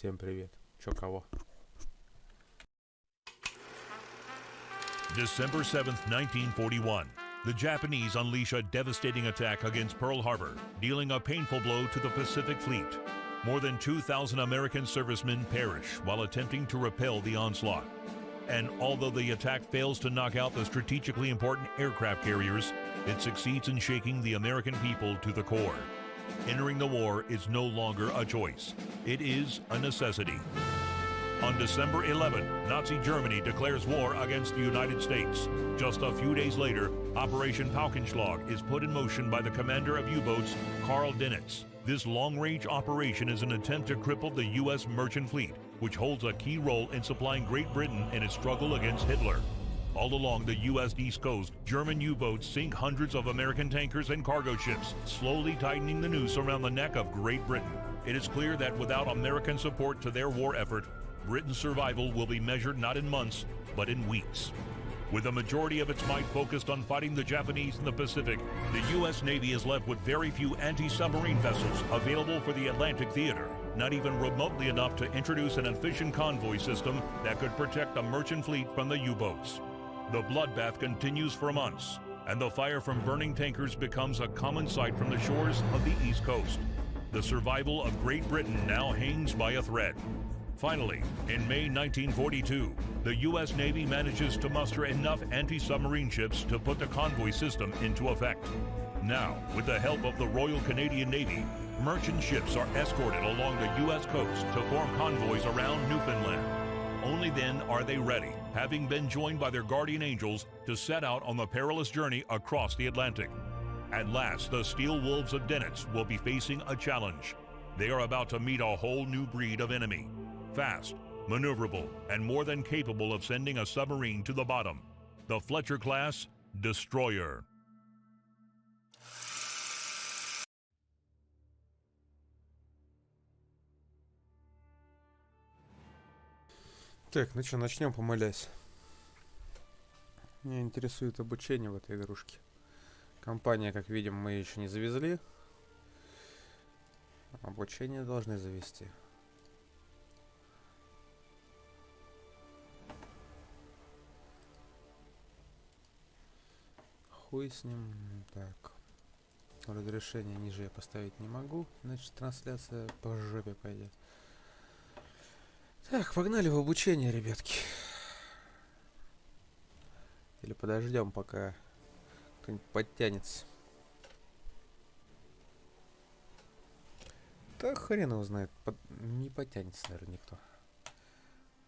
Всем привет. Чё кого? December 7th, 1941. The Japanese unleash a devastating attack against Pearl Harbor, dealing a painful blow to the Pacific Fleet. More than 2,000 American servicemen perish while attempting to repel the onslaught. And although the attack fails to knock out the strategically important aircraft carriers, it succeeds in shaking the American people to the core. Entering the war is no longer a choice. It is a necessity. On December 11, Nazi Germany declares war against the United States. Just a few days later, Operation Paukenschlag is put in motion by the commander of U-boats, Karl Dönitz. This long-range operation is an attempt to cripple the U.S. merchant fleet, which holds a key role in supplying Great Britain in its struggle against Hitler. All along the U.S. East Coast, German U-boats sink hundreds of American tankers and cargo ships, slowly tightening the noose around the neck of Great Britain. It is clear that without American support to their war effort, Britain's survival will be measured not in months, but in weeks. With the majority of its might focused on fighting the Japanese in the Pacific, the U.S. Navy is left with very few anti-submarine vessels available for the Atlantic theater, not even remotely enough to introduce an efficient convoy system that could protect the merchant fleet from the U-boats. The bloodbath continues for months, and the fire from burning tankers becomes a common sight from the shores of the East Coast. The survival of Great Britain now hangs by a thread. Finally, in May 1942, the U.S. Navy manages to muster enough anti-submarine ships to put the convoy system into effect. Now, with the help of the Royal Canadian Navy, merchant ships are escorted along the U.S. coast to form convoys around Newfoundland. Only then are they ready, having been joined by their guardian angels, to set out on the perilous journey across the Atlantic. At last, the steel wolves of Dönitz will be facing a challenge. They are about to meet a whole new breed of enemy. Fast, maneuverable, and more than capable of sending a submarine to the bottom. The Fletcher-class destroyer. Так, ну что, начнем, помолясь. Меня интересует обучение в этой игрушке. Компания, как видим, мы еще не завезли. Обучение должны завести. Хуй с ним. Так. Разрешение ниже я поставить не могу. Значит, трансляция по жопе пойдет. Так, погнали в обучение, ребятки. Или подождем, пока кто-нибудь подтянется. Да хрен его знает. Не подтянется, наверное, никто.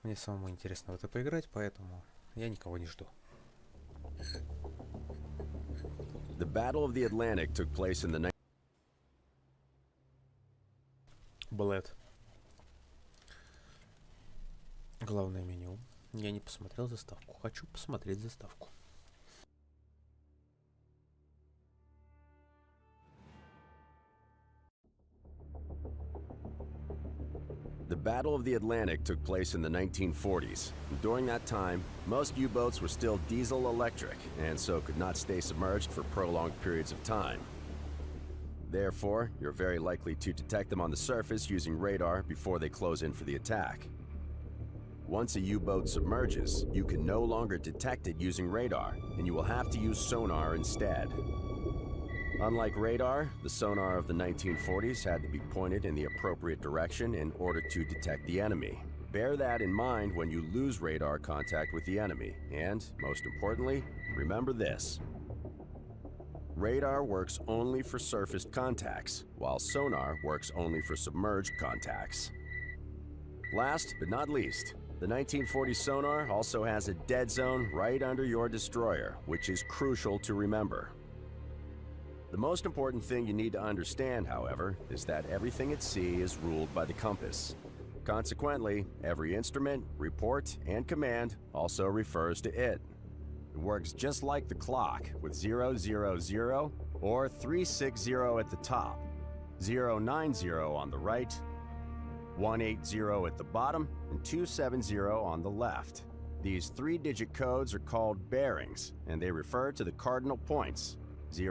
Мне самому интересно в это поиграть, поэтому я никого не жду. The Battle of the Atlantic took place in the Блэд. Главное меню. Я не посмотрел заставку. Хочу посмотреть заставку. The Battle of the Atlantic took place in the 1940s. During that time, most U-boats were still diesel-electric, and so could not stay submerged for prolonged periods of time. Therefore, you're very likely to detect them on the surface using radar before they close in for the attack. Once a U-boat submerges, you can no longer detect it using radar, and you will have to use sonar instead. Unlike radar, the sonar of the 1940s had to be pointed in the appropriate direction in order to detect the enemy. Bear that in mind when you lose radar contact with the enemy, and, most importantly, remember this. Radar works only for surfaced contacts, while sonar works only for submerged contacts. Last but not least, the 1940 sonar also has a dead zone right under your destroyer, which is crucial to remember. The most important thing you need to understand, however, is that everything at sea is ruled by the compass. Consequently, every instrument, report, and command also refers to it. It works just like the clock, with 000 or 360 at the top, 090 on the right, 180 at the bottom, and 270 on the left. These three-digit codes are called bearings, and they refer to the cardinal points. 000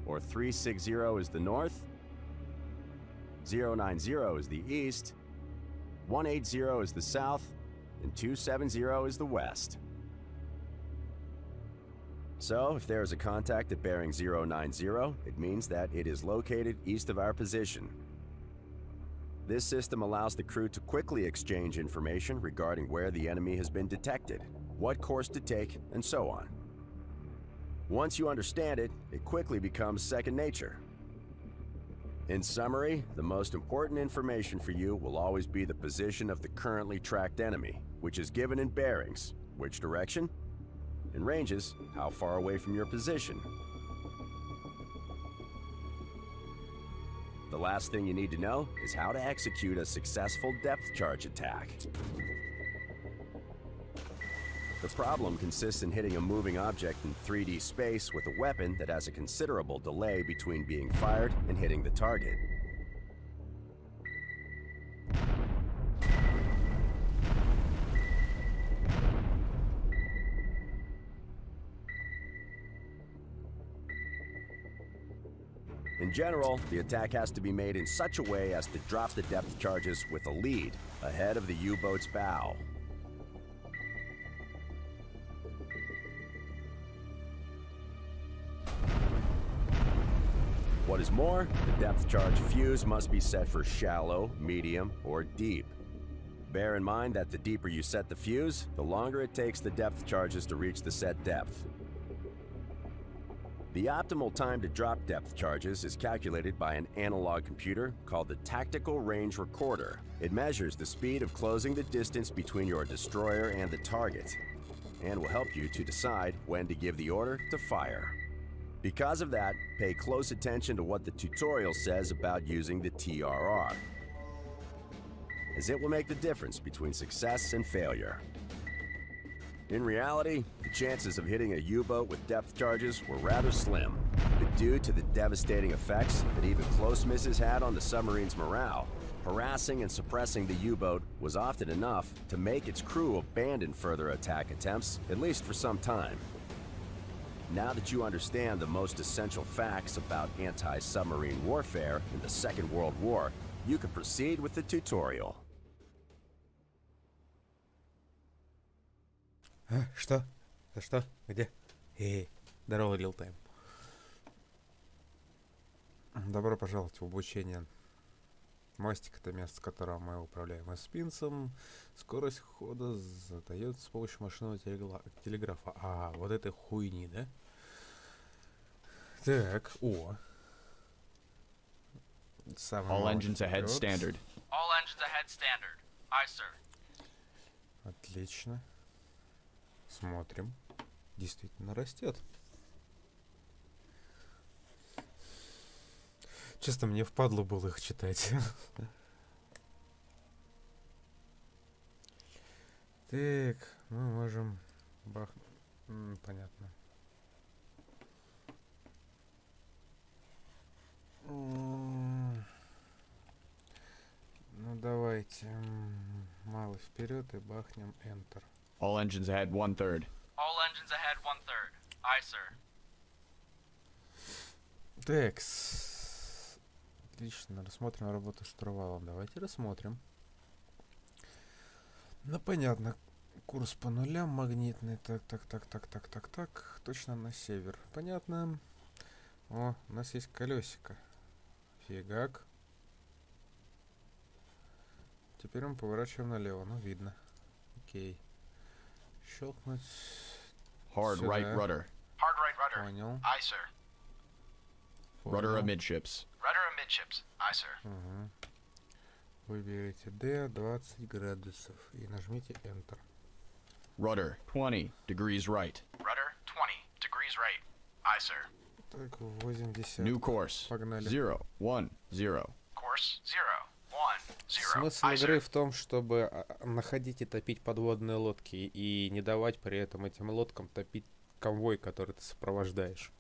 or 360 is the north, 090 is the east, 180 is the south, and 270 is the west. So, if there is a contact at bearing 090, it means that it is located east of our position. This system allows the crew to quickly exchange information regarding where the enemy has been detected, what course to take, and so on. Once you understand it, it quickly becomes second nature. In summary, the most important information for you will always be the position of the currently tracked enemy, which is given in bearings, which direction, and ranges, how far away from your position. The last thing you need to know is how to execute a successful depth charge attack. The problem consists in hitting a moving object in 3D space with a weapon that has a considerable delay between being fired and hitting the target. In general, the attack has to be made in such a way as to drop the depth charges with a lead ahead of the U-boat's bow. What is more, the depth charge fuse must be set for shallow, medium, or deep. Bear in mind that the deeper you set the fuse, the longer it takes the depth charges to reach the set depth. The optimal time to drop depth charges is calculated by an analog computer called the Tactical Range Recorder. It measures the speed of closing the distance between your destroyer and the target, and will help you to decide when to give the order to fire. Because of that, pay close attention to what the tutorial says about using the TRR, as it will make the difference between success and failure. In reality, the chances of hitting a U-boat with depth charges were rather slim, but due to the devastating effects that even close misses had on the submarine's morale, harassing and suppressing the U-boat was often enough to make its crew abandon further attack attempts, at least for some time. Now that you understand the most essential facts about anti-submarine warfare in the Second World War, you can proceed with the tutorial. Что? Да что? Где? Здорово, Лилтайм. Добро пожаловать в обучение. Мостик — это место, с которого мы управляем эспинцем. Скорость хода задается с помощью машинного телеграфа. А, вот этой хуйни, да? Так, о. All engines ahead standard. All engines ahead standard. Aye, sir. Отлично. Смотрим. Действительно растет. Честно, мне впадло было их читать. Так, мы можем понятно. Ну давайте мало вперед и бахнем Enter. All engines ahead 1/3. All engines ahead 1/3. Aye, sir. Так. Отлично, рассмотрим работу штурвалом. Давайте рассмотрим. Ну понятно. Курс по нулям, магнитный. Так. Точно на север. Понятно. О, у нас есть колесико. Фигак. Теперь мы поворачиваем налево. Ну, видно. Окей. Щелкнуть. Hard сюда. right rudder. Hard right rudder. Понял. Aye, sir. Rudder amidships. Rudder amidships. Aye, sir. Угу. Выберите D 20 градусов и нажмите Enter. Rudder 20 degrees right. Rudder 20 degrees right. Aye, sir. Так, 80. New course. Погнали. 0 1 0. Course 0 1 0. Смысл Aye, игры sir. в том, чтобы находить и топить подводные лодки и не давать при этом этим лодкам топить конвой, который ты сопровождаешь.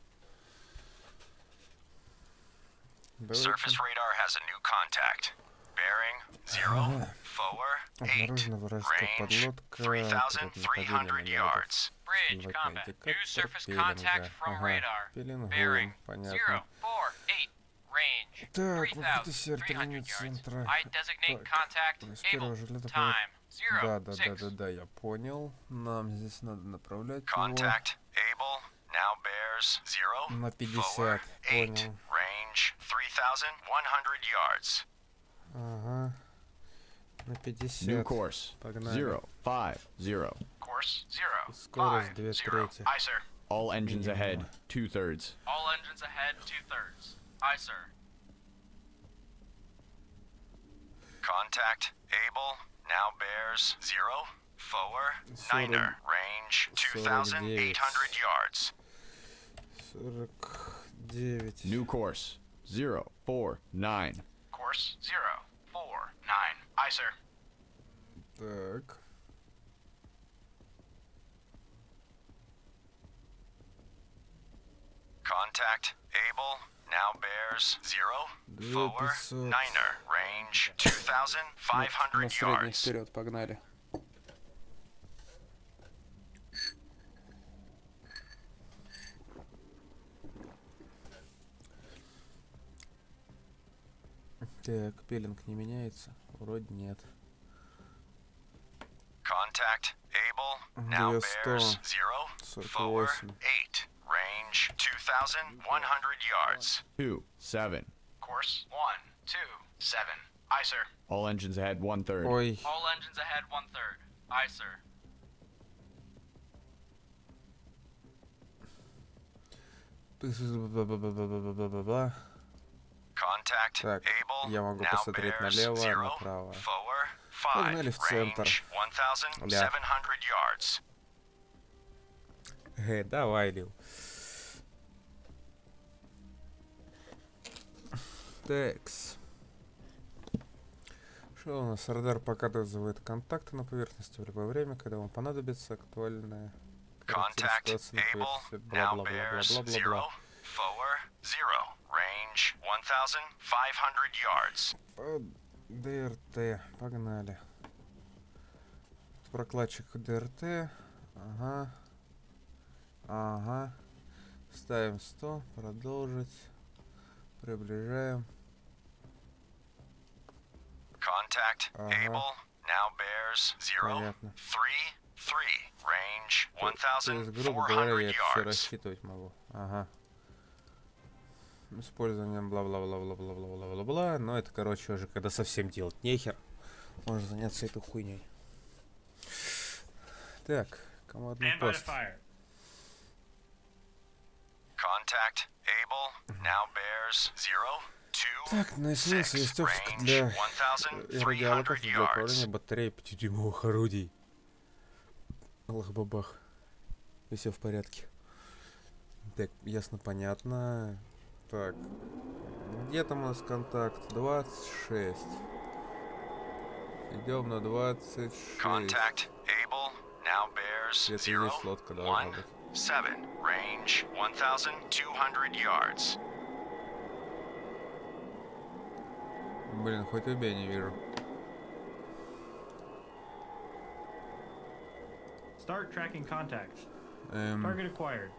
Surface radar has a new contact. Bearing 0, forward 8, Обнаружена вражеская range подлодка. 3,300 yards. Bridge combat. New surface contact from radar. Пеленгуем, Bearing понятно. 0 4 8. Range Так, выход из 3,300 сердца yards. центра. I designate Так, contact. с первого же Able. лета Time. 0, 6. да, я понял. Нам здесь надо направлять Contact able now bears 0. его на Forward 50. 8. Понял. Range 3,100 yards. Ага. На New 50. course. Погнали. 050. Course 0, Скорость 5, 2 0. трети. Aye, sir. All engines ahead. Minimum. 2/3. All engines ahead, 2/3. Aye, sir. Contact able now bears 0. Forward 9er. Range 2,800 yards. 49. New course. 049. Course 0, 4, 9. Aye, sir. Так. Contact able now bears 0. Forward 2500. 9er. Range На 2,500 средний yards. вперед, погнали. Так, пилинг не меняется? Вроде нет. Contact able now 200. bears 0. 48. Forward 8. Range 2,100 yards. 27. Course 1, 2, 7. Aye, sir. All engines ahead. 1/3. Ой, All engines ahead, 1/3. Aye, sir. бла-бла-бла-бла-бла-бла-бла-бла. Contact Так, able я могу now посмотреть bears налево, 0. направо. Forward 5. Погнали в центр. Range 1,700 yards. Давай, Лил. Такс. Что у нас? Радар показывает контакты на поверхности в любое время, когда вам понадобится актуальная Contact ситуация на able поверхности. now bears 0. Бла-бла-бла-бла-бла-бла. Forward 0. Range 1,500 yards. ДРТ. Погнали. Прокладчик ДРТ. Ага. Ага. Ставим 100. Продолжить. Приближаем. Contact able now bears 0. Понятно. 3. Range То есть, грубо говоря, я 1,400 это все yards. рассчитывать могу. Ага. Использованием бла-бла-бла-бла-бла-бла-бла-бла. Но это, короче, уже когда совсем делать нехер. Можно заняться этой хуйней. Так, командный пост. Contact able now bears 0. 2. Так, на эсминце есть оптика 6. для Range радиолоков 1,300 для управления yards. батареей 5-дюймовых орудий. Аллах-бабах. И все в порядке. Так, ясно, понятно. Так, где там у нас контакт? 26. Идем на 26. Contact able now bears Где-то 0. есть лодка, должна быть. 7. Range 1,200 yards. Блин, хоть убей, не вижу. Start tracking contacts. Эм, Target acquired.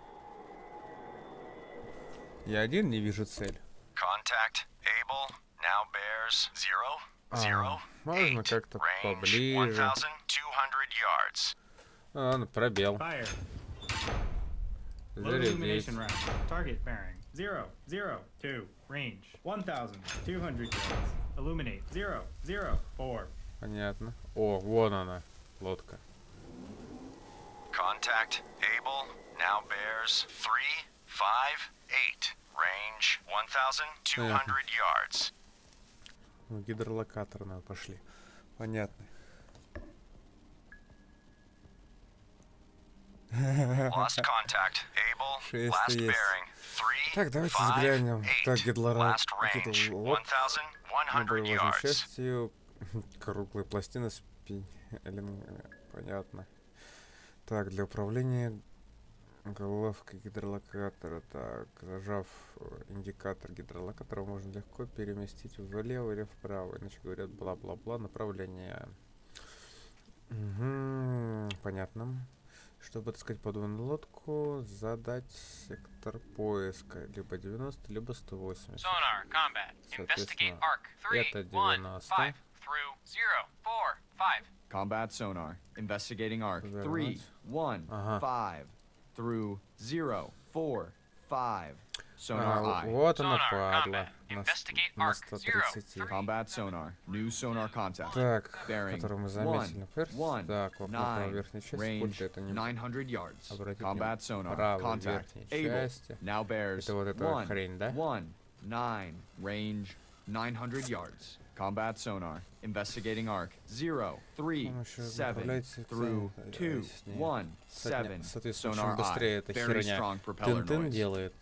я один не вижу цель. Contact able now bears 0. А, 0. можно 8. как-то Range поближе. 1,200 yards. Ну, пробел. Fire. Low Зарядить. illumination round. Target bearing 0, 0, 2. Range 1,200 yards. Illuminate 0, 0, 4. Понятно. О, вон она, лодка. Contact able now bears 3, 5, 8. Range 1,200 yards. Ну, гидролокатор надо, пошли. Понятно. Lost contact able. Шесть Last есть. bearing 3, Так, давайте 5, взглянем. 8. Так, гидролокатор. Last range Наиболее 1,100 важной yards. частью круглые пластины с понятно. Так, для управления головкой гидролокатора. Так, зажав индикатор гидролокатора, можно легко переместить влево или вправо. Иначе говорят, бла-бла-бла, направление. Угу, понятно. Чтобы отыскать подводную лодку, задать сектор поиска. Либо 90, либо 180. Sonar, combat. Investigate Соответственно, arc. 3, это 1, 90. 5, through 0, 4, 5. Combat sonar. Investigating arc. 3, Повернуть. 1, Ага. 5. Through 0, 4, 5. Sonar eye. Вот она Sonar, падла. combat. Investigate На arc. 130. Combat sonar. New sonar contact. Так, Bearing который мы заметили на перс. 1, Так, вот на 9. верхней части Range пульта это не 900 yards. Обратите Combat внимание, sonar. правой Contact. верхней Able. части. Now bears Это вот эта 1, хрень, да? 1, 9. Range 900 yards. Combat sonar. Investigating arc. 0, 3, помощью 7. направляется Through цель. 2, Нет. 1, Кстати, 7. соответственно, Sonar чем быстрее eye. эта Very херня strong propeller тын-тын noise. делает,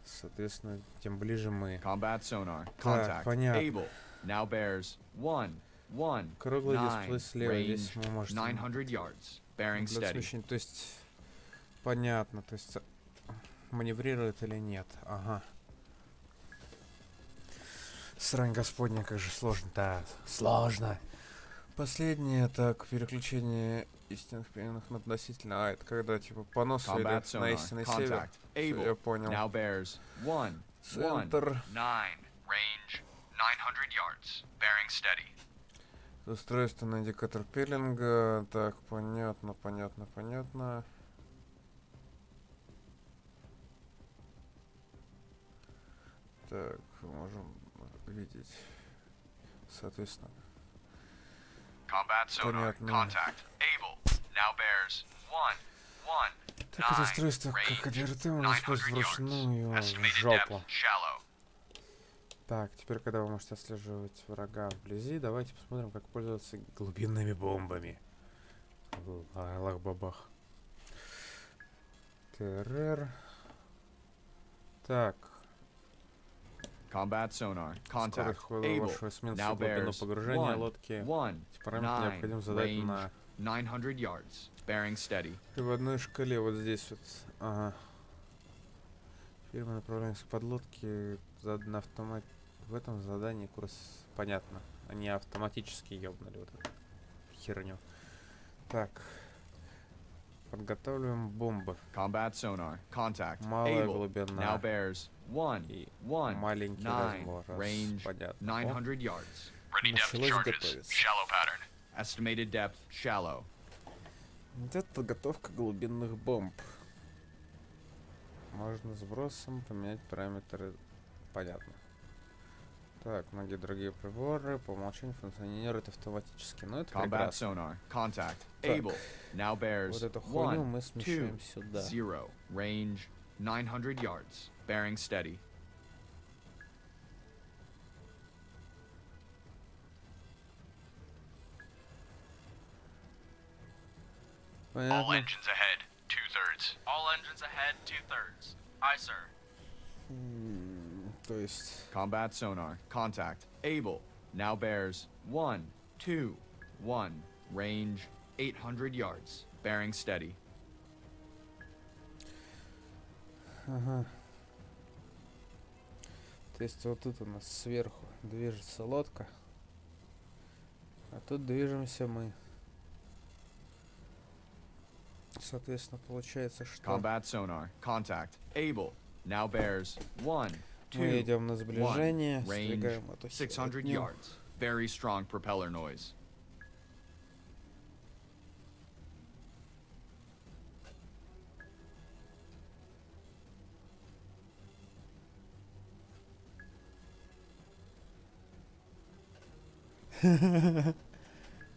соответственно, тем ближе мы. Combat sonar. Так, Contact. понятно. Able. Now bears 1, 1, Круглый 9. дисплей слева, Range здесь мы можем 900 yards. Bearing для steady. смещения. То есть, понятно, то есть, маневрирует или нет. Ага. Срань господня, как же сложно. Да, сложно. Последнее, так, переключение истинных переменных на относительно. А, это когда, типа, понос Combat идет на sonar. истинный север. Contact. Всё, Able. я понял. Now bears 1, 1. Центр. 9. Range 900 yards. Bearing steady. Устройство на индикатор пилинга. Так, понятно, понятно, понятно. Так, можем видеть. Соответственно. Combat sonar. Понятно. Contact. Able. Now bears 1, 1, Так, это 9. устройство как Range АДРТ можно 900 использовать yards. вручную в Estimated жопу. depth shallow. Так, теперь, когда вы можете отслеживать врага вблизи, давайте посмотрим, как пользоваться глубинными бомбами. Аллах-бабах. ТРР. Так. Combat sonar. Скорость Contact. хода Able. вашего эсминца Now и глубину bears погружения 1, лодки. 1, Эти параметры 9. необходимо задать Range на 900 yards. Bearing steady. приводной шкале. Вот здесь вот. Ага. Теперь мы направляемся к подлодке. На автомат. В этом задании курс понятно. Они автоматически ёбнули вот эту херню. Так. Подготавливаем бомбы. Combat sonar. Contact. Малая Able. глубина Now bears 1, и 1, маленький 9. размер. Раз, Range понятно. О, 900 yards. Ready depth Началось charges. готовиться. Shallow pattern. Estimated depth shallow. вот это подготовка глубинных бомб. Можно сбросом поменять параметры. Понятно. Так, многие другие приборы по умолчанию функционируют автоматически. Но это Combat прекрасно. sonar. Contact. Так. Able. Now bears Вот эту хуйню 1, мы 2, смещаем сюда. 0. Range 900 yards. Bearing steady. All Понятно. engines ahead. 2/3. All engines ahead. 2/3. Aye, sir. То есть... Combat sonar. Contact. Able. Now bears 1, 2, 1. Range 800 yards. Bearing steady. Ага. То есть вот тут у нас сверху движется лодка, а тут движемся мы. Соответственно, получается, что Combat sonar. Contact. Able. Now bears 1, мы 2, идем на 1. сближение, Range сдвигаем эту 600 херню. yards. Very strong propeller noise.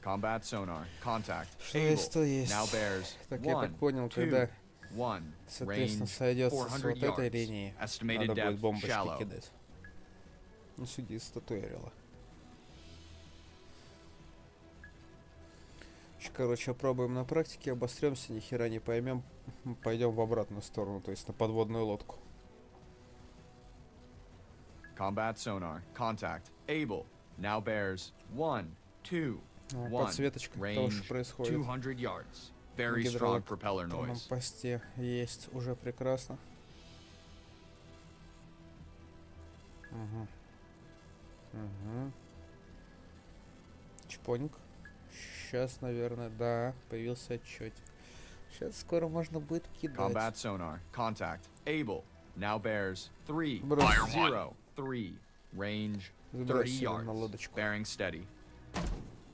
Combat sonar. Contact. Что Able. есть, то есть. Now bears Так я 1, так понял, 2, когда, 1. соответственно, Range сойдется с 400 вот этой yards. линии, Estimated надо будет depth бомбочки shallow. кидать. Ну, сиди, статуэрила. Короче, пробуем на практике, обостремся, ни хера не поймем, пойдем в обратную сторону, то есть на подводную лодку. Combat sonar. Contact. Able. Now bears 1, 2, Ну, 1. подсветочка того, что Range происходит 200 yards. на Very strong propeller гидроэлектронном noise. посте есть, уже прекрасно. Угу. Угу. Чпоник. Сейчас, наверное, да, появился отчетик. Сейчас скоро можно будет кидать. Combat sonar. Contact. Able. Now bears 3, Брось. 0, 3. Range 30 Забирайся на yards. лодочку. Bearing steady.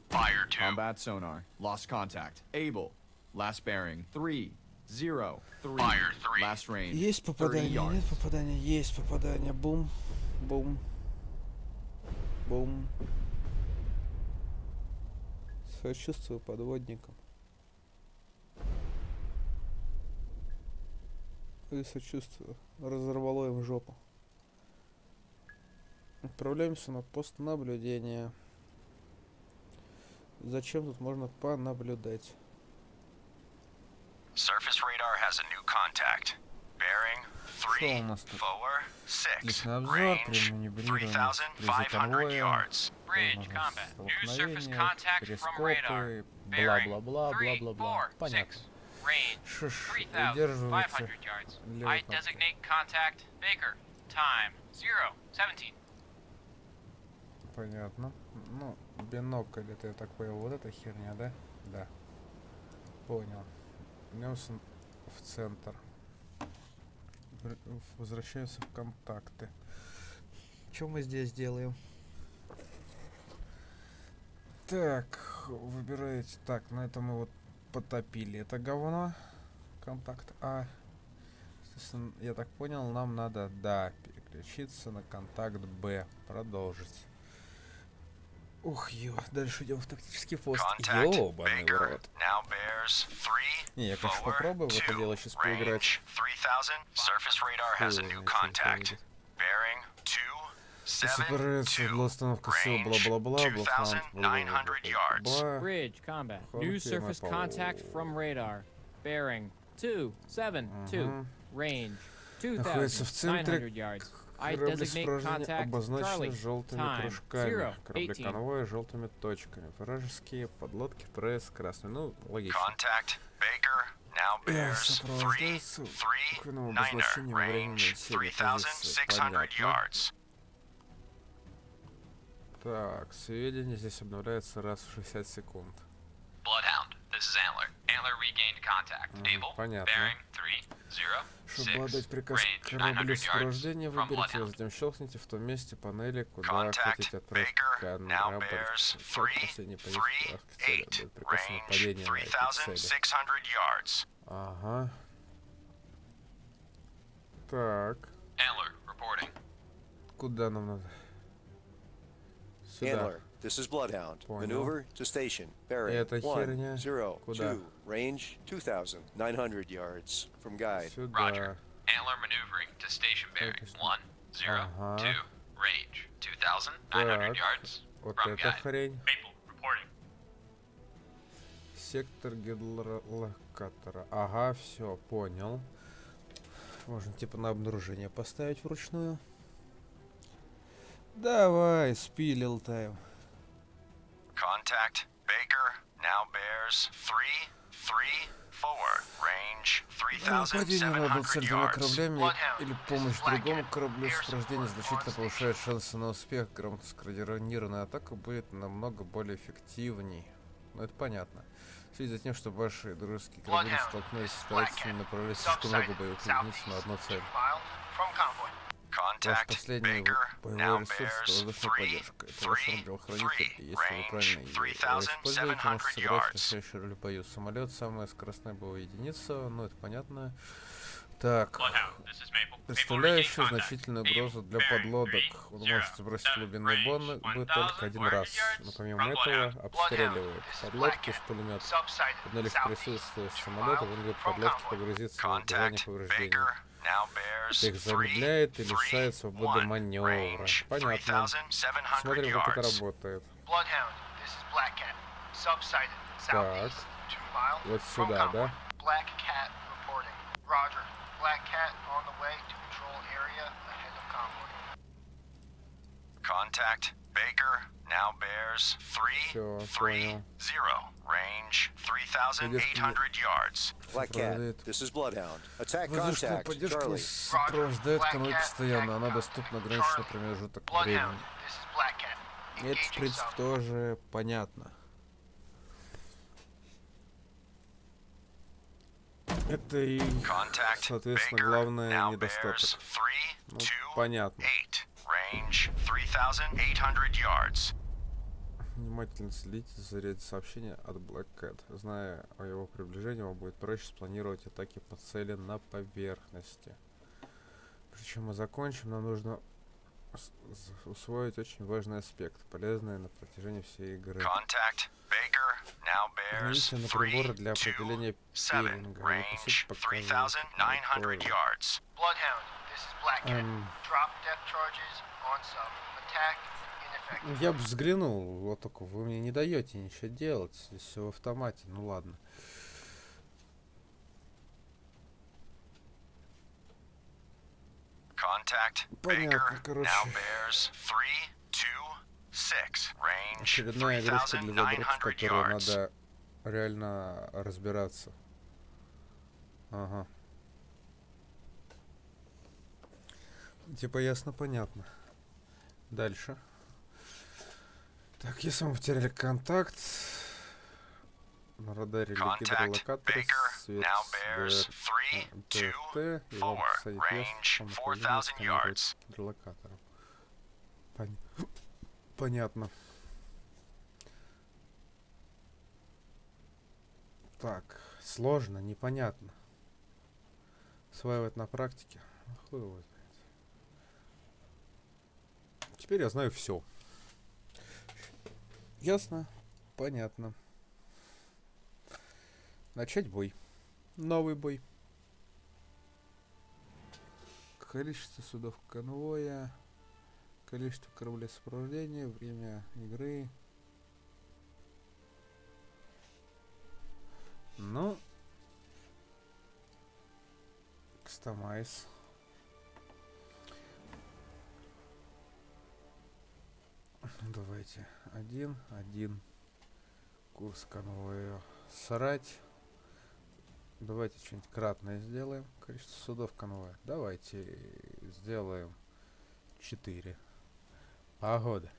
Fire 2. Combat sonar. Lost contact. Able. Last bearing 3, 0, 3. Fire 3. Last range Есть 30 попадание, yards. нет попадания, есть попадание. Бум, бум, бум. Сочувствую подводникам. И сочувствую. Разорвало им жопу. Отправляемся на пост наблюдения. Зачем тут можно понаблюдать? Surface radar has a new contact. Bearing Что у нас тут? 6. Личный обзор, преманеврирование, призы конвоя, Bridge combat. New surface столкновения, contact from radar. перископы, Bearing бла-бла-бла, 3, бла-бла-бла. 4, Понятно. 6. Range Шиш, 3,500 удерживайте yards. левый I кнопкой. designate contact Baker. Time 0:17. Понятно. Ну, бинокль, это я так понял, вот эта херня, да? Да. Понял. Вернемся в центр. Возвращаемся в контакты. Что мы здесь делаем? Так, выбираете. Так, на этом мы вот потопили это говно. Контакт А. Естественно, я так понял, нам надо, да, переключиться на контакт Б. Продолжить. Ух, дальше идем в тактический пост. Ёбаный в рот. Не, я, конечно, попробую в это дело сейчас поиграть. Сепарация для установки сил, бла-бла-бла, блокаут, бла-бла-бла. Bridge combat. New Okay, surface my contact from radar. Bearing 272. Range Находится в центре 2,900 yards. I корабли designate сопровождения contact обозначены Charlie. желтыми Time кружками. 0, Корабли 18. конвоя желтыми точками. Вражеские подлодки пресс красный. Ну, логично. Сопровождается укрытым обозначением во время нанесения позиции. Понятно. Так, сведения здесь обновляются раз в 60 секунд. Bloodhound, this is Antler. Antler regained contact. Able. Понятно. Bearing 3, 0, Чтобы 6. отдать приказ Range кораблю 900 yards сопровождения, from выберите его, Bloodhound. затем щелкните в том месте панели, куда хотите отправить корабль. Последний позиции к цели. Будет приказ нападения на эти цели. Ага. Так. Antler reporting. Куда нам надо? Сюда. Antler, this is Bloodhound. Понял. Maneuver to station. Bearing Эта херня 102. куда? Range 2,900 yards. From guide. Сюда. Roger. Antler maneuvering to station bearing. Точно. 102. Range 2,900 Так. yards. Вот From эта guide. хрень. Maple reporting. Сектор гидролокатора. Ага, все, понял. Можно типа на обнаружение поставить вручную. Давай, спилил тайм. Contact Baker now bears 334. Range Падение над 3,700 цельными yards. кораблями или помощь другому кораблю сопровождения значительно повышает шансы на успех. Грамотно скоординированная атака будет намного более эффективней. Ну это понятно. В связи с тем, что ваши дружеские корабли столкнулись, старайтесь не направлять слишком много боевых единиц на одну цель. Ваш Contact последний Baker боевой now ресурс — bears это воздушная поддержка. Это ваш ангел-хранитель, и если вы Range правильно его используете, 3,700 можете сыграть yards. решающую роль в бою. Самолет — самая скоростная боевая единица, ну это понятно. Так, Bloodhound, this is Maple. Maple представляющий regained значительную contact. угрозу для Bearing подлодок. 3, Он 0, может сбросить 7. глубинный Range бомбы только один 1,400 раз. yards Но помимо from этого Bloodhound. обстреливает подлодки из пулемета. Одно лишь присутствие самолета вынудит подлодки погрузиться в избежание Contact повреждений. Baker now bears Это их замедляет и лишает свободы 331. маневра. Range Понятно. 3,700 Смотрим, как это yards. работает. Bloodhound, this is Black Cat. Subsided, Так, southeast, 2 mile. вот from сюда, convoy. да? Black Cat reporting. Roger. Black Cat on the way to control area ahead of convoy. Contact Baker now bears Всё, 330. Range 3,800 yards. Black Cat, this is Bloodhound. Attack Воздушная contact. поддержка Charlie. сопровождает Black конвой Cat, постоянно. Она Black доступна Cat, ограниченный Charlie. промежуток Bloodhound, времени. this is Black Cat. И это, в Engaging принципе, sub. тоже понятно. Это и, соответственно, главный недостаток. Ну, понятно. Внимательно следите за рядом сообщения от Black Cat. Зная о его приближении, вам будет проще спланировать атаки по цели на поверхности. Причем мы закончим, нам нужно усвоить очень важный аспект, полезный на протяжении всей игры. Нажмите на приборы для определения пилинга. Я бы взглянул, вот только вы мне не даете ничего делать, здесь все в автомате, ну ладно. Понятно, короче. Очередная игрушка для задротов, в которой надо реально разбираться. Ага. Типа ясно, понятно. Дальше. Так, если мы потеряли контакт на радаре или гидролокаторе, свет ТФТ, и вам посадить гидролокатором. Понятно. Так, сложно, непонятно. Осваивать на практике. Хуй его знает. Теперь я знаю все. Ясно, понятно. Начать бой. Новый бой. Количество судов конвоя. Количество кораблей сопровождения. Время игры. Ну. Кастомайз. Давайте. Один. Курс конвоя. Срать. Давайте что-нибудь кратное сделаем. Количество судов конвоя. Давайте сделаем 4. Погода.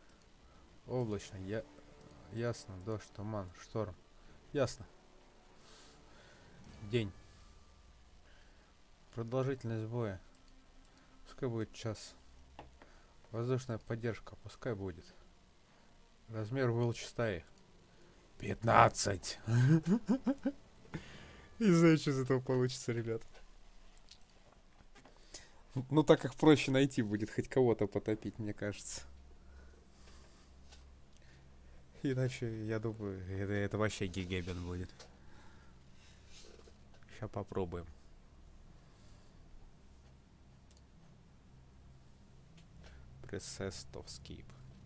Облачно. Ясно. Дождь, туман, шторм. Ясно. День. Продолжительность боя. Пускай будет час. Воздушная поддержка. Пускай будет. Размер волчьей стаи. 15. Не знаю, что из этого получится, ребят. Ну, так как проще найти будет хоть кого-то потопить, мне кажется. Иначе, я думаю, это вообще гигебен будет. Сейчас попробуем. Press to skip.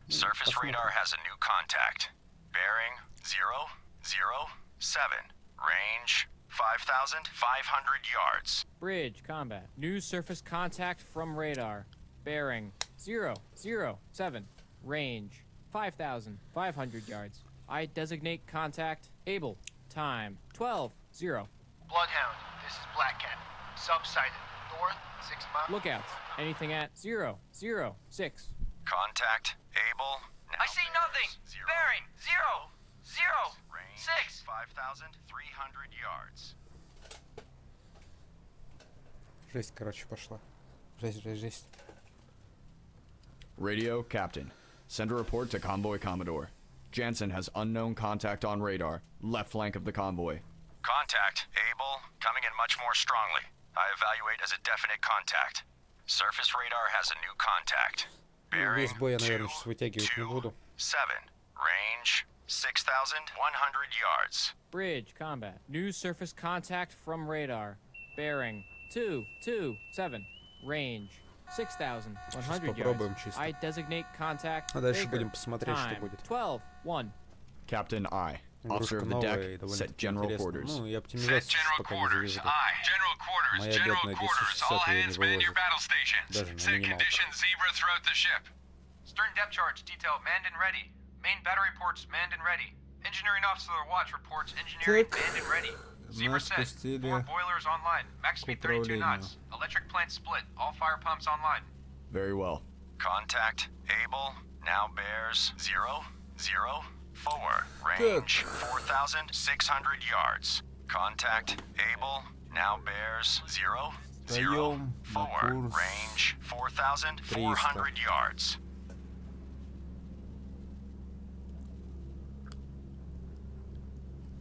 Surface radar has a new contact. Bearing 007. Range 5,500 yards. Bridge combat. New surface contact from radar. Bearing 007. Range 5,500 yards. I designate contact. Able. Time 12-0. Bloodhound, this is Black Cat. Subsighted. North, 6 miles. Lookouts. Anything at 006. Contact. Able. I see nothing. Bearing 006. 5,300 yards. Жесть, короче, пошла. Жесть. Radio, Captain. Send a report to Convoy Commodore. Jansen has unknown contact on radar, left flank of the convoy. Contact. Able. Coming in much more strongly. I evaluate as a definite contact. Surface radar has a new contact. Bearing Весь бой я, наверное, сейчас вытягивать не буду. 7. Range 6,100 yards. Bridge combat. New surface contact from radar. Bearing 227. Range 6,100 попробуем yards. чисто. I designate contact. А дальше Baker. будем посмотреть, что Time будет. 12-1. Captain I. Officer Игрушка of the новая и deck, довольно set general интересная. quarters. Ну и оптимизацию пока не завезли. Моя бедная 1060 ее не вывозит. Даже на минималках. Stern depth charge detail manned and ready. Main battery ports manned and ready. Engineering officer watch reports engineering Так, manned and ready. Zebra нас set. спустили 4 boilers online. Max speed 32 knots. Electric plant split. All fire pumps online. Very well. Contact. Able. Now bears 004. Range 4,600 yards. Contact. Able. now bears 0, 0, Встаем на 4, курс range 4,400 yards.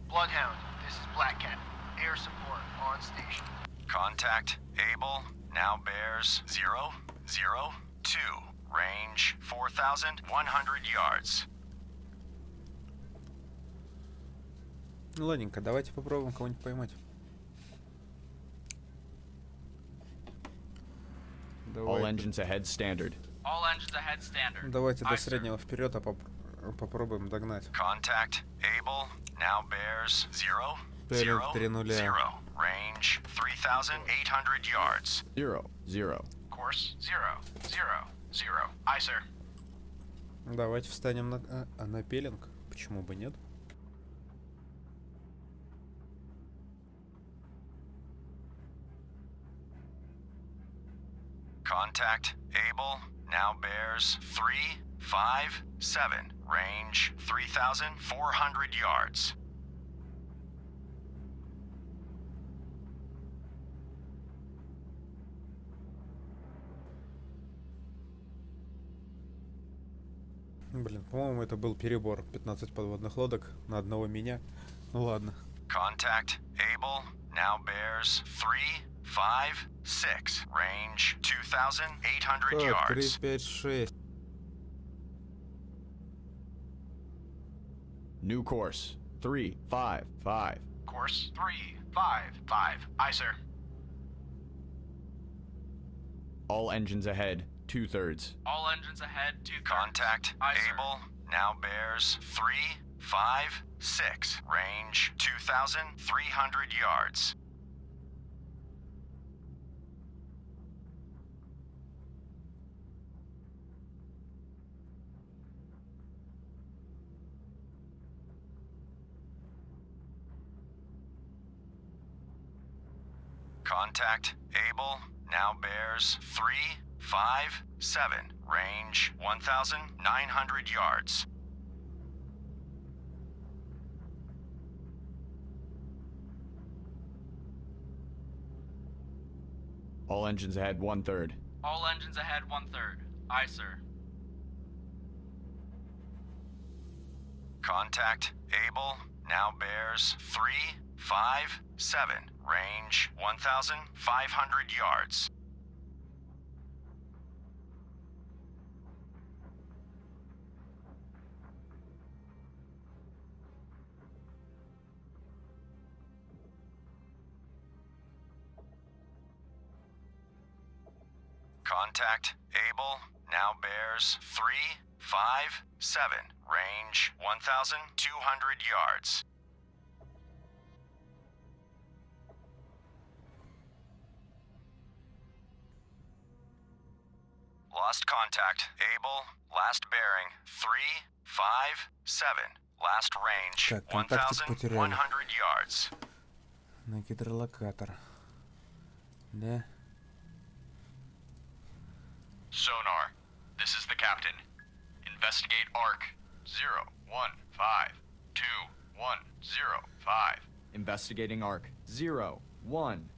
Bloodhound, this is Black Cat. Air support on station. Contact Able, now bears 0, 0, 2, range 4,100 yards. Ну ладненько, давайте попробуем кого-нибудь поймать. All engines ahead standard. All engines ahead standard. Давайте до Aye, sir. среднего вперед, а попробуем догнать. Contact Able, now bears 0, Bearing 0, 3-0. 0, range 3,800 yards. 0, 0. Course 0, 0, 0. Aye, sir. Давайте встанем на пеленг. Почему бы нет? Contact Able, now bears 3, 5, 7, range 3,400 yards. Блин, по-моему, это был перебор. 15 подводных лодок на одного меня. Ну ладно. Contact Able, now bears 3, 5, 6, range 2,800 Так, 3, yards. 5, 6. New course 3, 5, 5. Course 3, 5, 5. Aye, sir. All engines ahead 2/3. All engines ahead, 2 Contact Aye, sir. Able, now bears 3, 5, 6, range 2,300 yards. Contact Able, now bears 3, 5, 7, range 1,900 yards. All engines ahead 1/3. All engines ahead, 1/3. Aye, sir. Contact Able, now bears 3, 5, 7, range 1,500 yards. Contact Able, now bears 3, 5, 7, range 1,200 yards. Lost contact. Able, last bearing 3, 5, 7, last range Так, контакты потеряли. 1,100 yards. На гидролокатор. Да. Sonar, this is the captain. Investigate arc 0152105. Investigating arc 015.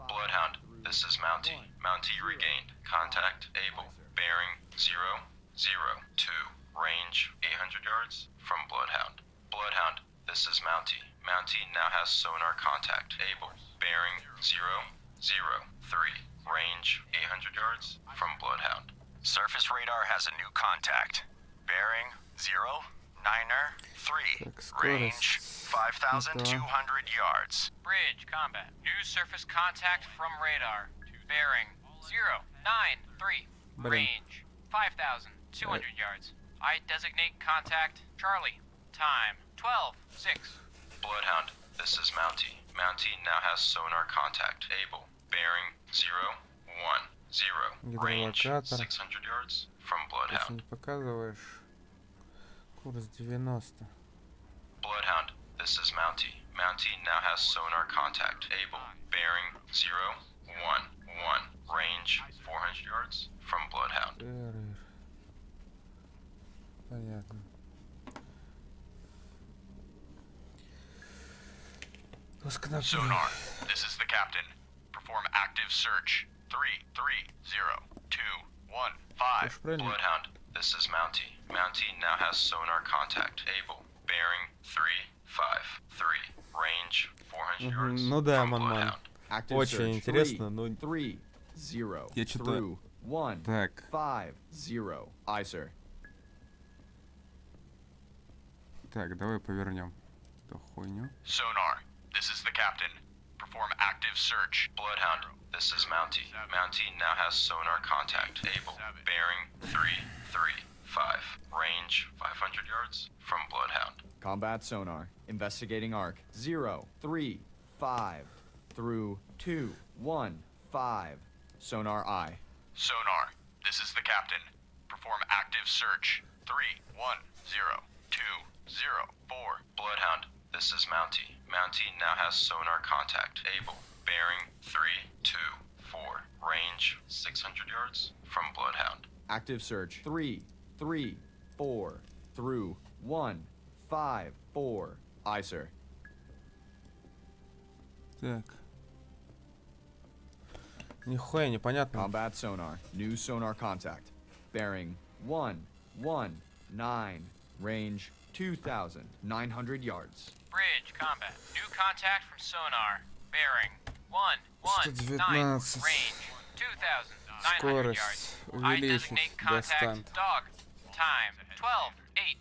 Bloodhound, this is Mountie. Mountie regained. Contact Able. Bearing 002. Range 800 yards from Bloodhound. Bloodhound, this is Mountie. Mountie now has sonar contact. Able. Bearing 003. Range 800 yards from Bloodhound. Surface radar has a new contact. Bearing 093. Так, скорость. Range 5,200 yards. Bridge combat. New surface contact from radar. Bearing 093. Блин. Range 5,200 yards. I designate contact Charlie. Time 12:06. Bloodhound, this is Mountie. Mountie now has sonar contact. Able. Bearing 010. Range Гидролокатор. 600 yards from Если Bloodhound. не показываешь. Курс 90. Bloodhound, this is Mountie. Mountie now has sonar contact. Able. Bearing 011. Range 400 yards from Bloodhound. ТРР. Понятно. Sonar, this is the captain. Perform active search. 330-215. правильно? Bloodhound, this is Mountie. Mountie now has sonar contact. Able. Bearing 353. Range 400 yards. Ну да, from Манман. Bloodhound. Active Очень search. интересно, но... 3, 0, Я чё-то- through 1, Так. 5, 0. Aye, sir. Так, давай повернем эту хуйню. Sonar, this is the captain. Perform active search. Bloodhound, this is Mountie. Mountie now has sonar contact. Able. Bearing 335. Range 500 yards from Bloodhound. Combat sonar. Investigating arc. 0, 3, 5, through 2, 1, 5. Sonar eye. Sonar, this is the captain. Perform active search. 310-204. Bloodhound, this is Mountie. Mountie now has sonar contact. Able. Bearing 324. Range 600 yards from Bloodhound. Active search. 3, 3, 4, through 1, 5, 4. Aye, sir. Так. Нихуя непонятно. Combat sonar. New sonar contact. Bearing 1, 1, 9. Range 2,900 yards. Bridge combat. New contact from sonar. Bearing 1, 1, 9. 119. Range 2,900 Скорость yards. I увеличить designate до contact. 100. Dog. Time 12:8.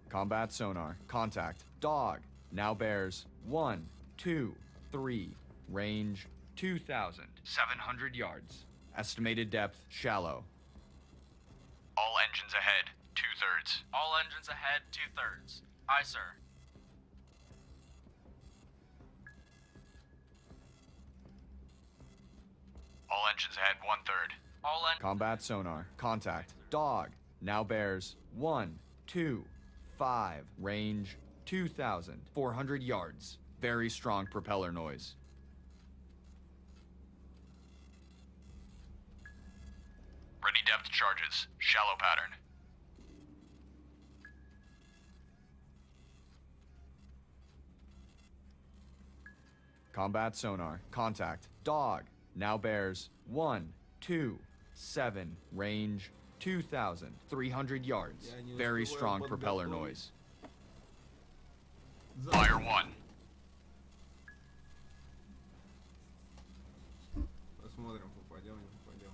Combat sonar. Contact. Dog. Now bears 1, 2, 3. Range 2,700 yards. Estimated depth shallow. All engines ahead, 2/3. All engines ahead, 2/3. Aye, sir. All engines ahead, 1/3. All engines. Combat sonar. Contact. Dog. Now bears 1, 2, 5. Range 2,400 yards. Very strong propeller noise. Ready depth charges. Shallow pattern. Combat sonar. Contact. Dog. Now bears 1, 2, 7. Range 2,300 yards. Very strong propeller noise. Fire 1. Посмотрим, попадем, не попадем.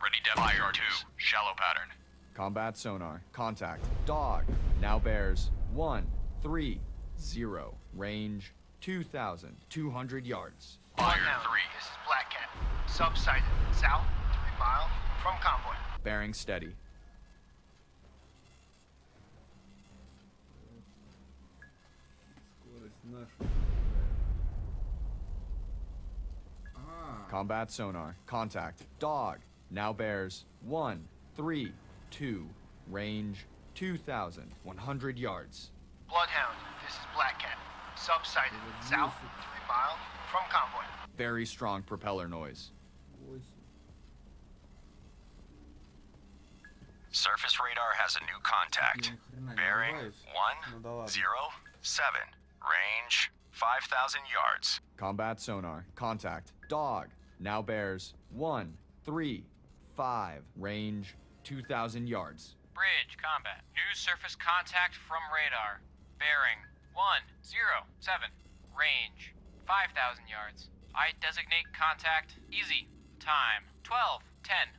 Ready depth fire 2. Shallow pattern. Combat sonar. Contact. Dog. Now bears 1, 3, 0. Range 2,200 yards. Fire Bloodhound, 3. this is Black Cat. Subsighted. South, 3 mile from convoy. Bearing steady. Скорость наша. Combat sonar. Contact. Dog. Now bears 1, 3, 2. Range 2,100 yards. Bloodhound, this is Black Cat. Subsighted. South, 3 mile from convoy. Very strong propeller noise. Surface radar has a new contact. Bearing 107. Range 5,000 yards. Combat sonar. Contact. Dog. Now bears 1, 3, 5. Range 2,000 yards. Bridge combat. New surface contact from radar. Bearing 107. Range 5,000 yards. I designate contact. Easy. Time 12:10.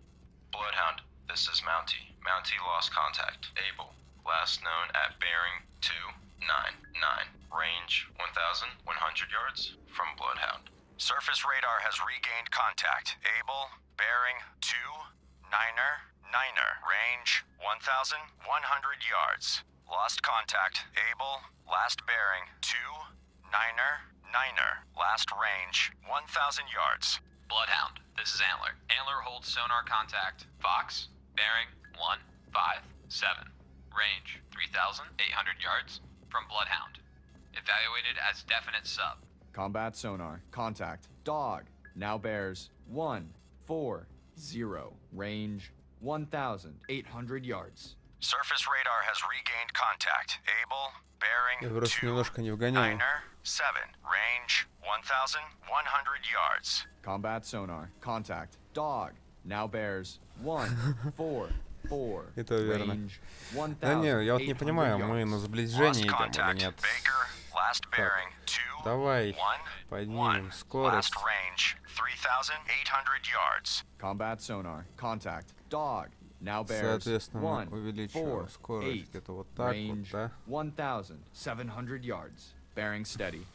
Bloodhound, this is Mountie. Mountie lost contact. Able. Last known at bearing 299. Range 1,100 yards from Bloodhound. Surface radar has regained contact. Able. Bearing 299. Range 1,100 yards. Lost contact. Able. Last bearing 299. Last range 1,000 yards. Bloodhound, this is Antler. Antler holds sonar contact. Fox, bearing 157. Range 3,800 yards from Bloodhound. Evaluated as definite sub. Combat sonar. Contact. Dog. Now bears 140. Range 1,800 yards. Surface radar has regained contact. Able, Я bearing просто немножко не вгоняю. 7, range 1,100 yards. Combat sonar. Contact. Dog. Now bears 1, 4, 4. Это верно. Range Да не, я вот не 1,800 понимаю, мы на Lost сближение идем или contact. нет. Baker, last bearing 2, Давай 1, поднимем 1. скорость. Last range 3,800 yards. Combat sonar. Contact. Dog. Now bears Соответственно, мы 1, увеличиваем 4, скорость 8. где-то вот так вот, Range да? 1,700 yards. Bearing steady.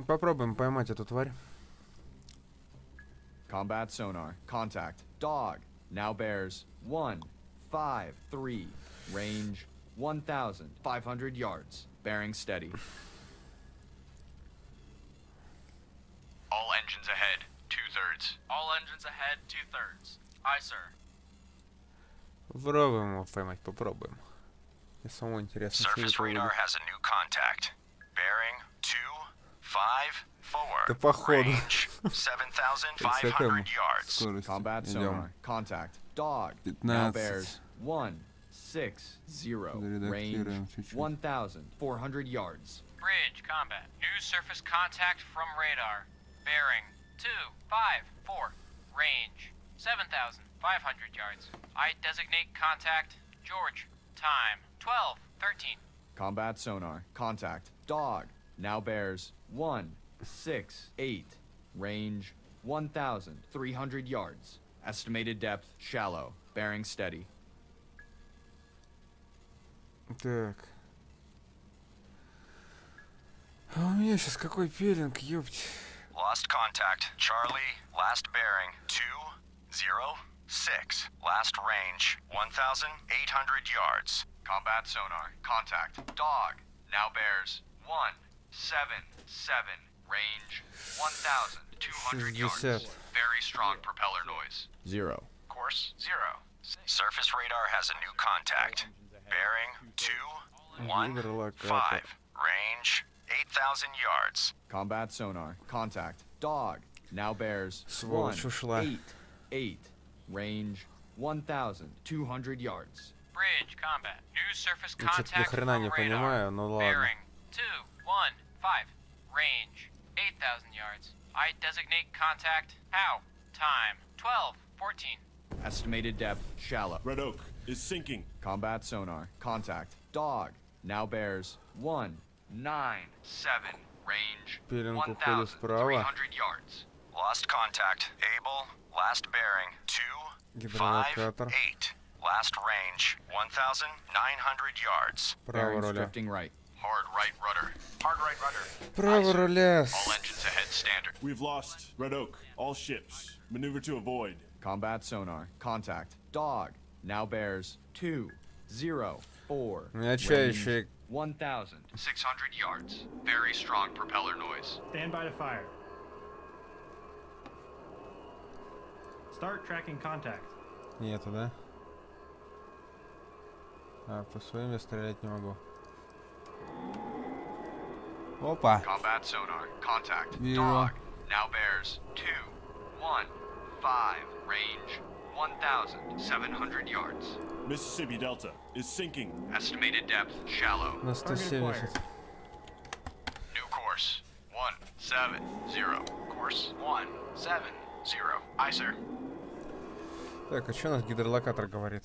Попробуем поймать эту тварь. Combat sonar. Contact. Dog. Now bears 1, 5, 3. Range 1,500 yards. Bearing steady. All engines ahead, 2/3. All engines ahead, 2/3. Aye, sir. Попробуем его поймать, попробуем. Мне самому интересно, что Surface это radar будет. has a new contact. Bearing 2, 5, 4. Да походу. Range 7,500 yards. Скорость. Combat Идем. sonar. Contact. Dog. 15. Now bears 1, 6, 0. Range Заредактируем чуть-чуть. 1,400 yards. Bridge combat. New surface contact from radar. Bearing 2, 5, 4. Range 7,500 yards. I designate contact George. Time 12, 13. Combat sonar. Contact. Dog. Now bears 1, 6, 8. Range 1,300 yards. Estimated depth shallow. Bearing steady. Так. А у меня сейчас какой пелинг, ёпть. Lost contact. Charlie, last bearing 2, 0, 6. Last range 1,800 yards. Combat sonar. Contact. Dog. Now bears 1, 7, 7. Range 1,200 yards. 60. Very strong propeller noise. 0. Course 0. Surface radar has a new contact. Bearing 2, 1, 5. Range 8,000 yards. Combat sonar. Contact. Dog. Now bears 1, Сволочь ушла. 8, 8. Range 1,200 yards. Bridge combat. New surface Я что-то ни contact хрена from не radar. понимаю, ну ладно. Bearing 2, 1, 5. Range 8,000 yards. I designate contact how? Time 12, 14. Estimated depth shallow. Red Oak is sinking. Combat sonar. Contact. Dog. Now bears 1, 9, 7. Range Пелинг уходит вправо. 1,300 yards. Lost contact. Able. Last bearing 2, 5, Гидролокатор. 8. Last range 1,900 yards. Право Bearings руля. drifting right. Hard right rudder. Hard right rudder. Право руля. All engines ahead standard. We've lost Red Oak. All ships. Maneuver to avoid. Combat sonar. Contact. Dog. Now bears 2, 0, 4. У меня чай Range еще 600 yards. Very strong propeller noise. Stand by to fire. Start tracking contact. нету, да? А, по своим я стрелять не могу. Опа! Combat sonar. Contact. Вижу. Dog. Now bears 2, 1, 5. Range 1,700 yards. Mississippi Delta is sinking. Estimated depth shallow. На Target 170. acquired. New course 170. Course 170. Aye, sir. Так, а что у нас гидролокатор говорит?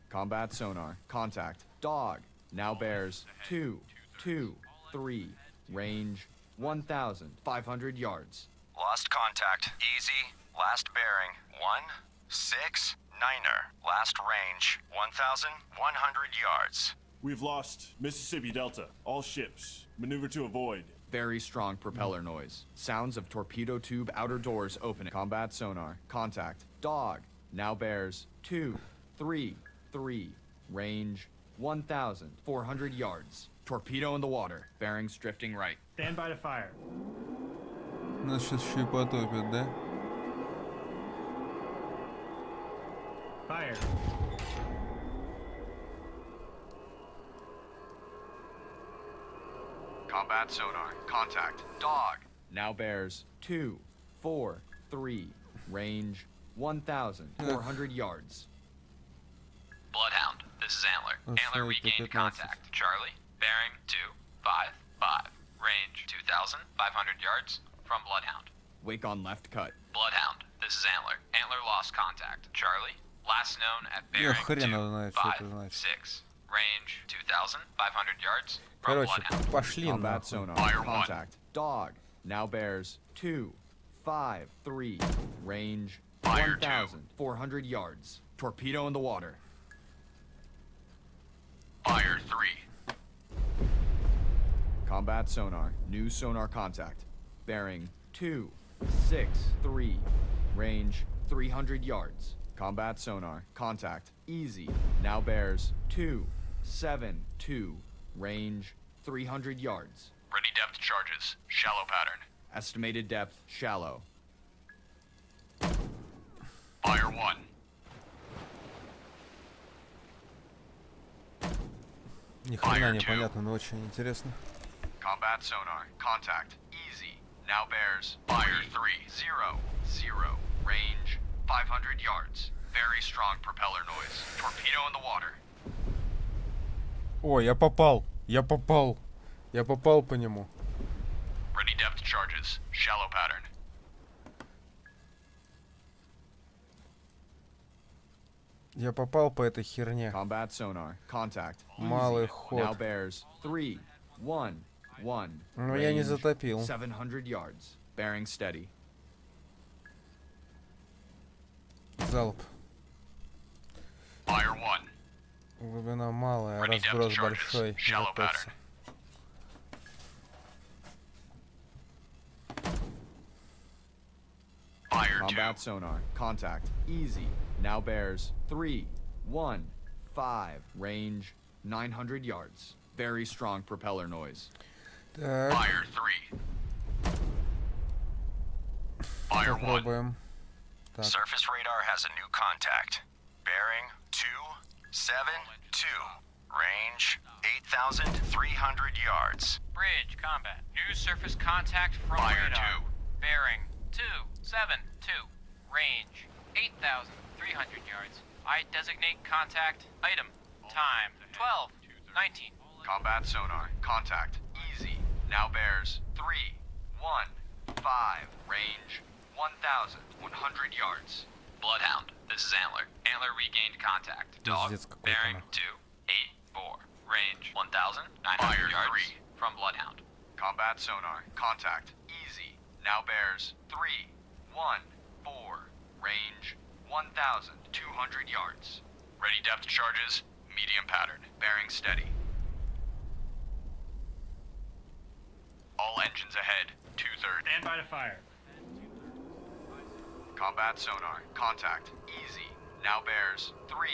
Combat sonar. Contact. Dog. Now bears 2, 2, 3. Range 1,500 yards. Lost contact. Easy. Last bearing 1, 6, 9er. Last range 1,100 yards. We've lost Mississippi Delta. All ships. Maneuver to avoid. Very strong propeller noise. Sounds of torpedo tube outer doors opening. Combat sonar. Contact. Dog. Now bears 2, 3, 3. Range 1,400 yards. Torpedo in the water. Bearings drifting right. Stand by to fire. Нас сейчас еще и потопят, да? Fire. Combat sonar. Contact. Dog. Now bears 2, 4, 3. Range 1,400 yards. Bloodhound, this is Antler. Antler regained contact. Charlie, bearing 255. Range 2,500 yards from Bloodhound. Wake on left cut. Bloodhound, this is Antler. Antler lost contact. Charlie, last known at Я bearing хрен его знает, что это 256. значит. Range 2,500 yards from Короче, Bloodhound. пошли Combat нахуй. sonar. Fire one. Contact. Dog. Now bears 2, 5, 3. Range Fire two. 1,400 yards. Torpedo in the water. Fire 3. Combat sonar. New sonar contact. Bearing 2, 6, 3. Range 300 yards. Combat sonar. Contact. Easy. Now bears 2, 7, 2. Range 300 yards. Ready depth charges. Shallow pattern. Estimated depth shallow. Fire 1. Ни хрена не понятно, но очень интересно. Combat sonar. Contact. Easy. Now bears Fire 3. 0, 0. Range 500 yards. Very strong propeller noise. Torpedo in the water. О, я попал. Я попал. Я попал по нему. Ready depth charges. Shallow pattern. Я попал по этой херне. Combat sonar. Contact. Малый Now ход. bears 3, 1, 1. Но я не Range затопил. 700 yards. Bearing steady. Залп. Fire 1. Глубина малая, Ready depth разброс charges. большой. Shallow Готовься. pattern. Fire 2. Combat sonar. Contact. Easy. Now bears 3, 1, 5. Range 900 yards. Very strong propeller noise. Так, Fire 3. Fire 1. попробуем. Так, Surface radar has a new contact. Bearing 272. Range 8,300 yards. Bridge combat. New surface contact from Fire radar. 2. Bearing 272. Range 8,300 yards. I designate contact. Item. Time 12:19. Combat sonar. Contact. Easy. Now bears 3, 1, 5. Range 1,100 yards. Bloodhound, this is Antler. Antler regained contact. Dog, Пиздец какой-то, bearing нахуй. 284. Range 1,900 yards from Bloodhound. Combat sonar. Contact. Easy. Now bears 3, 1, 4. Range 1,200 yards. Ready depth charges. Medium pattern. Bearing steady. All engines ahead. 230. Stand by to fire. Combat sonar. Contact. Easy. Now bears 3,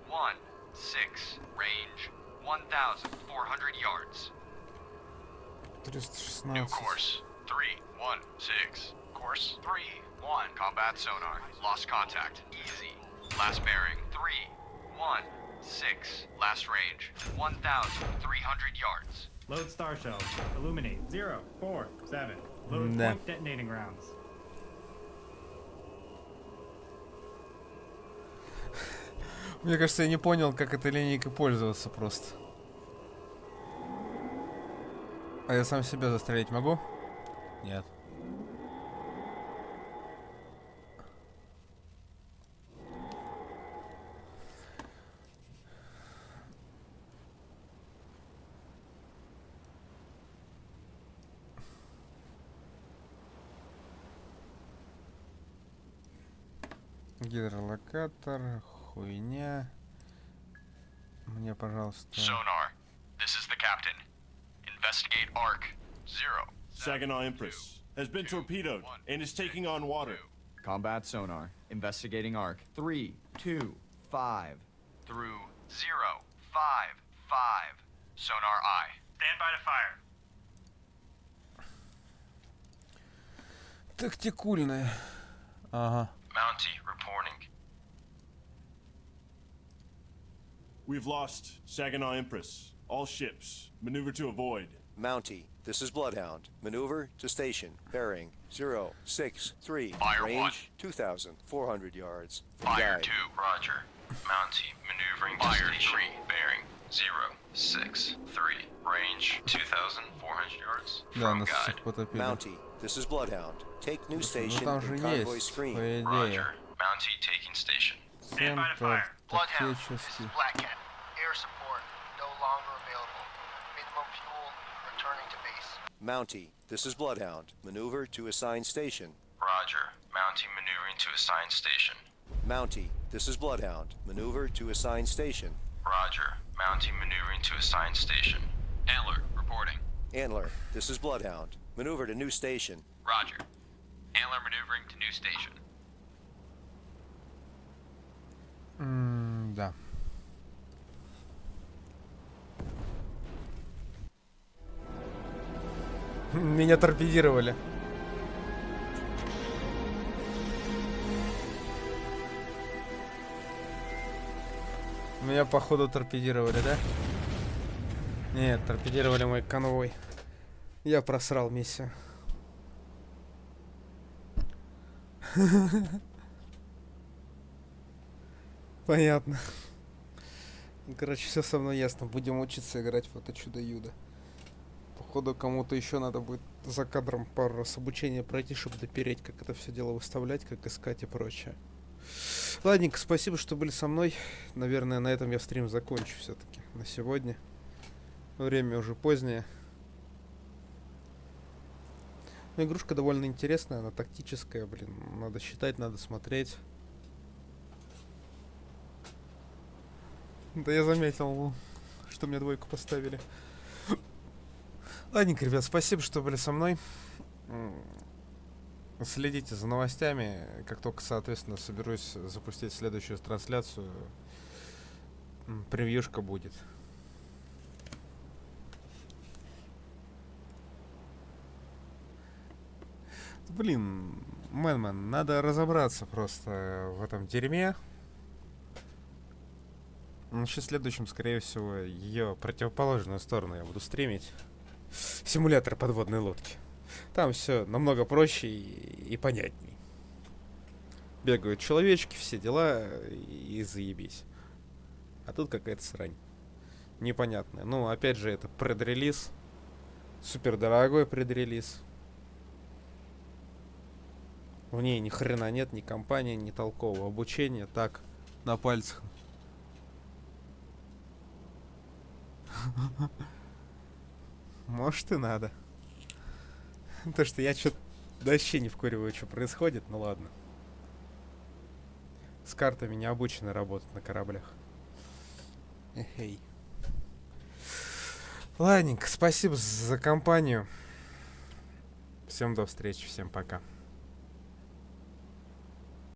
1, 6. Range 1,400 yards. 316. New course. 316. Course 31. Combat sonar. Lost contact. Easy. Last bearing 3, 1, 6. Last range 1,300 yards. Load star shells. Illuminate. 0, 4, 7. Load Да. point detonating rounds. Мне кажется, я не понял, как этой линейкой пользоваться просто. А я сам себя застрелить могу? Нет. Гидролокатор, хуйня. Мне, пожалуйста. Sonar, this is the captain. Investigate arc 0. Saginaw Empress has been torpedoed and is taking on water. Combat sonar. Investigating arc 3, 2, 5. Through 0, 5, 5. Sonar eye. Stand by to fire. Тактикульная. Ага. Mountie reporting. We've lost Saginaw Empress. All ships, maneuver to avoid. Mountie, this is Bloodhound. Maneuver to station. Bearing 063. Fire Range 1. 2,400 yards. From Fire guide. 2, roger. Mountie maneuvering to station. 3, bearing 063. Range 2,400 yards. Да, From нас guide. всех потопили. Mountie, this is Bloodhound. Take new Ну station там же in convoy есть, screen. по идее. Roger. Mountie taking station. Центр Bloodhound, this is тактический. Black Cat. Air support no longer available. Minimum fuel, returning to base. Mountie, this is Bloodhound. Maneuver to assigned station. Roger. Mountie maneuvering to assigned station. Mountie, this is Bloodhound. Maneuver to assigned station. Roger. Mountie maneuvering to assigned station. Antler, reporting. Antler, this is Bloodhound. Maneuver to new station. Roger. Antler maneuvering to new station. Да. Меня торпедировали. Меня походу торпедировали, да? Нет, торпедировали мой конвой. Я просрал миссию. Понятно. Короче, все со мной ясно. Будем учиться играть в это чудо-юдо. Походу, кому-то еще надо будет за кадром пару раз обучения пройти, чтобы допереть, как это все дело выставлять, как искать и прочее. Ладненько, спасибо, что были со мной. Наверное, на этом я стрим закончу все-таки на сегодня. Время уже позднее. Но игрушка довольно интересная, она тактическая, блин. Надо считать, надо смотреть. Да я заметил, что мне двойку поставили. Ладненько, ребят, спасибо, что были со мной. Следите за новостями. Как только, соответственно, соберусь запустить следующую трансляцию, превьюшка будет. Блин, Мэнман, надо разобраться просто в этом дерьме. Значит, в следующем, скорее всего, ее противоположную сторону я буду стримить. Симулятор подводной лодки. Там все намного проще и понятней. Бегают человечки, все дела и заебись. А тут какая-то срань. Непонятная. Ну, опять же, это предрелиз. Супер дорогой предрелиз. В ней ни хрена нет, ни компании, ни толкового обучения. Так, на пальцах. Может и надо. То, что я что-то вообще не вкуриваю, что происходит, ну ладно. С картами не обучены работать на кораблях. Эхей. Ладненько, спасибо за компанию. Всем до встречи, всем пока.